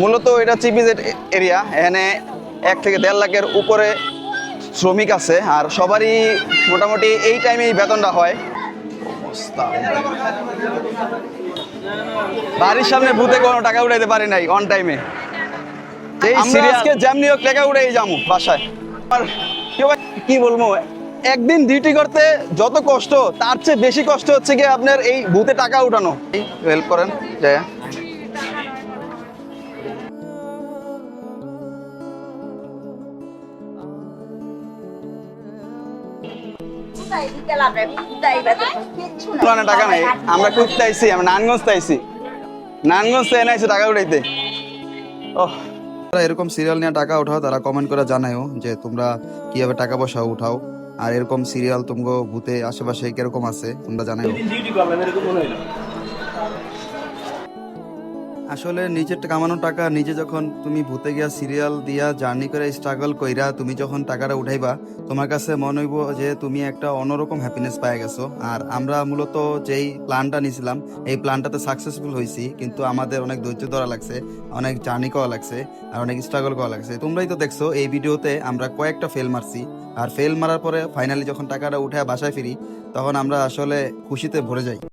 মূলত এটা চিপিজেড এরিয়া, এখানে 1 থেকে 1.5 লাখের উপরে শ্রমিক আছে, আর সবারই মোটামুটি এই টাইমেই বেতনটা হয়। বাড়ির সামনে ভূতে কোনো টাকা উঠাইতে পারি নাই অন টাইমে। আমরা আজকে যেমনি হোক টাকা উঠাই যাবো বাসায়। আর কি বলবো, একদিন ডিউটি করতে যত কষ্ট তার চেয়ে বেশি কষ্ট হচ্ছে কি আপনার এই ভূতে টাকা উঠানো। হেল্প করেন জয়া। টাকা নাই, আমরা খুঁজতে আইছি, আমরা নারায়ণগঞ্জ আইছি, নারায়ণগঞ্জ থেকে আইছি টাকা উঠাইতে। এরকম সিরিয়াল নিয়ে টাকা উঠাও, তারা কমেন্ট করে জানায়ও যে তোমরা কিভাবে টাকা পয়সা উঠাও, আর এরকম সিরিয়াল তোমরা ভূতে আশেপাশে কিরকম আছে তোমরা জানাও। আসলে নিজের কামানো টাকা নিজে যখন তুমি ভূতে গিয়া সিরিয়াল দিয়া জার্নি করে স্ট্রাগল কইরা তুমি যখন টাকাটা উঠাইবা, তোমার কাছে মনে হইব যে তুমি একটা অন্যরকম হ্যাপিনেস পাই গেছো। আর আমরা মূলত যেই প্ল্যানটা নিয়েছিলাম এই প্ল্যানটাতে সাকসেসফুল হয়েছি, কিন্তু আমাদের অনেক ধৈর্য ধরা লাগছে, অনেক জার্নি করা লাগছে, আর অনেক স্ট্রাগল করা লাগছে। তোমরাই তো দেখছো এই ভিডিওতে আমরা কয়েকটা ফেল মারছি, আর ফেল মারার পরে ফাইনালি যখন টাকাটা উঠে বাসায় ফিরি তখন আমরা আসলে খুশিতে ভরে যাই।